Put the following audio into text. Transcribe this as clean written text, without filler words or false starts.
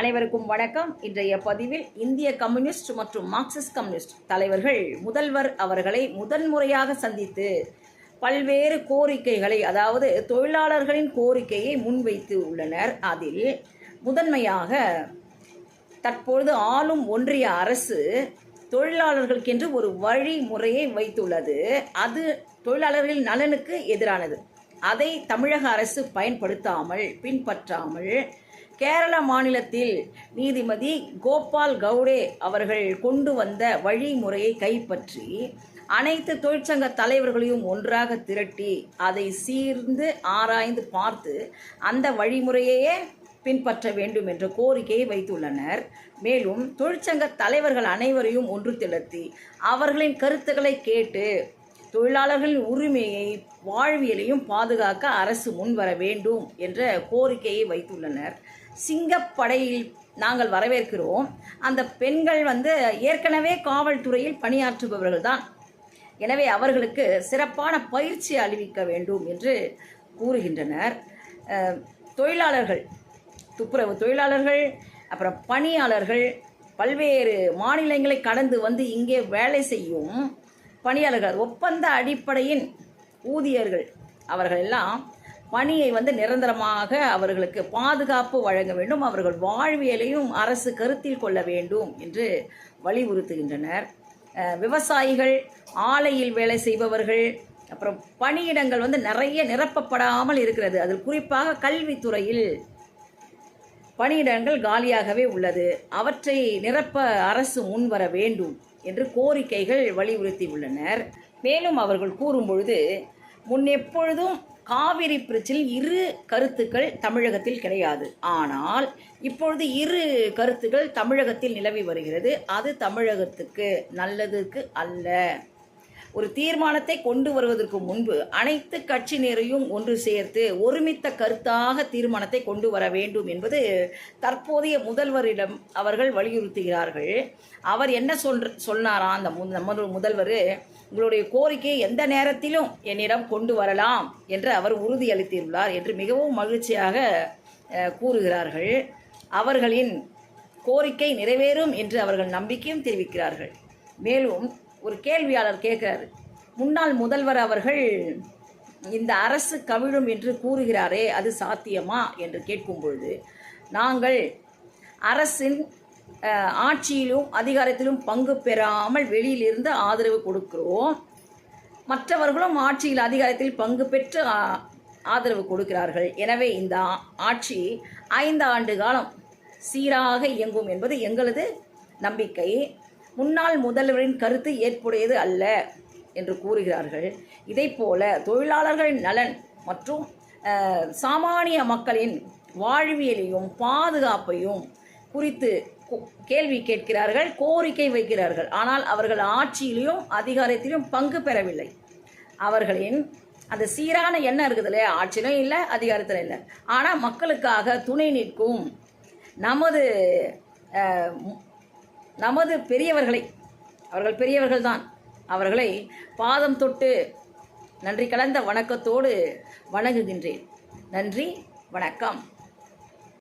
அனைவருக்கும் வணக்கம். இன்றைய பதிவில் இந்திய கம்யூனிஸ்ட் மற்றும் மார்க்சிஸ்ட் கம்யூனிஸ்ட் தலைவர்கள் முதல்வர் அவர்களை முதன்முறையாக சந்தித்து பல்வேறு கோரிக்கைகளை, அதாவது தொழிலாளர்களின் கோரிக்கையை முன்வைத்து உள்ளனர். அதில் முதன்மையாக தற்பொழுது ஆளும் ஒன்றிய அரசு தொழிலாளர்களுக்கென்று ஒரு வழிமுறையை வைத்துள்ளது. அது தொழிலாளர்களின் நலனுக்கு எதிரானது. அதை தமிழக அரசு பயன்படுத்தாமல் பின்பற்றாமல் கேரள மாநிலத்தில் நீதிபதி கோபால் கவுடே அவர்கள் கொண்டு வந்த வழிமுறையை கைப்பற்றி அனைத்து தொழிற்சங்க தலைவர்களையும் ஒன்றாக திரட்டி அதை சீர்ந்து ஆராய்ந்து பார்த்து அந்த வழிமுறையையே பின்பற்ற வேண்டும் என்ற கோரிக்கையை வைத்துள்ளனர். மேலும் தொழிற்சங்க தலைவர்கள் அனைவரையும் ஒன்று திரட்டி அவர்களின் கருத்துக்களை கேட்டு தொழிலாளர்களின் உரிமையை வாழ்வியலையும் பாதுகாக்க அரசு முன்வர வேண்டும் என்ற கோரிக்கையை வைத்துள்ளனர். சிங்கப்படையில் நாங்கள் வரவேற்கிறோம். அந்த பெண்கள் ஏற்கனவே காவல்துறையில் பணியாற்றுபவர்கள் தான். எனவே அவர்களுக்கு சிறப்பான பயிற்சி அளிக்க வேண்டும் என்று கூறுகின்றனர். தொழிலாளர்கள், துப்புரவு தொழிலாளர்கள், அப்புறம் பணியாளர்கள், பல்வேறு மாநிலங்களை கடந்து இங்கே வேலை செய்யும் பணியாளர்கள், ஒப்பந்த அடிப்படையின் ஊதியர்கள், அவர்கள் எல்லாம் பணியை நிரந்தரமாக அவர்களுக்கு பாதுகாப்பு வழங்க வேண்டும், அவர்கள் வாழ்வியலையும் அரசு கருத்தில் கொள்ள வேண்டும் என்று வலியுறுத்துகின்றனர். விவசாயிகள், ஆலையில் வேலை செய்பவர்கள், அப்புறம் பணியிடங்கள் நிறைய நிரப்பப்படாமல் இருக்கிறது. அதில் குறிப்பாக கல்வித்துறையில் பணியிடங்கள் காலியாகவே உள்ளது. அவற்றை நிரப்ப அரசு முன்வர வேண்டும் என்று கோரிக்கைகள் வலியுறுத்தி உள்ளனர். மேலும் அவர்கள் கூறும்பொழுது, முன் எப்பொழுதும் காவிரி பிரச்சனையில் இரு கருத்துக்கள் தமிழகத்தில் கிடையாது. ஆனால் இப்பொழுது இரு கருத்துக்கள் தமிழகத்தில் நிலவி வருகிறது. அது தமிழகத்துக்கு நல்லதுக்கு அல்ல. ஒரு தீர்மானத்தை கொண்டு வருவதற்கு முன்பு அனைத்து கட்சியினரையும் ஒன்று சேர்த்து ஒருமித்த கருத்தாக தீர்மானத்தை கொண்டு வர வேண்டும் என்பது தற்போதைய முதல்வரிடம் அவர்கள் வலியுறுத்துகிறார்கள். அவர் என்ன சொன்னாராம் அந்த முதல்வர், உங்களுடைய கோரிக்கையை எந்த நேரத்திலும் என்னிடம் கொண்டு வரலாம் என்று அவர் உறுதியளித்துள்ளார் என்று மிகவும் மகிழ்ச்சியாக கூறுகிறார்கள். அவர்களின் கோரிக்கை நிறைவேறும் என்று அவர்கள் நம்பிக்கையும் தெரிவிக்கிறார்கள். மேலும் ஒரு கேள்வியாளர் கேட்கிறார், முன்னாள் முதல்வர் அவர்கள் இந்த அரசு கவிழும் என்று கூறுகிறாரே, அது சாத்தியமா என்று கேட்கும் பொழுது, நாங்கள் அரசின் ஆட்சியிலும் அதிகாரத்திலும் பங்கு பெறாமல் வெளியிலிருந்து ஆதரவு கொடுக்கிறோம். மற்றவர்களும் ஆட்சியில் அதிகாரத்தில் பங்கு பெற்று ஆதரவு கொடுக்கிறார்கள். எனவே இந்த ஆட்சி 5 ஆண்டு காலம் சீராக இயங்கும் என்பது எங்களது நம்பிக்கை. முன்னாள் முதல்வரின் கருத்து ஏற்புடையது அல்ல என்று கூறுகிறார்கள். இதைப்போல தொழிலாளர்களின் நலன் மற்றும் சாமானிய மக்களின் வாழ்வியலையும் பாதுகாப்பையும் குறித்து கேள்வி கேட்கிறார்கள், கோரிக்கை வைக்கிறார்கள். ஆனால் அவர்கள் ஆட்சியிலும் அதிகாரத்திலும் பங்கு பெறவில்லை. அவர்களின் அந்த சீரான எண்ணம் இருக்குது இல்லையா, ஆட்சியிலும் இல்லை அதிகாரத்திலும் இல்லை. ஆனால் மக்களுக்காக துணை நிற்கும் நமது பெரியவர்களை, அவர்கள் பெரியவர்கள் தான், அவர்களை பாதம் தொட்டு நன்றி கலந்த வணக்கத்தோடு வணங்குகின்றேன். நன்றி, வணக்கம்.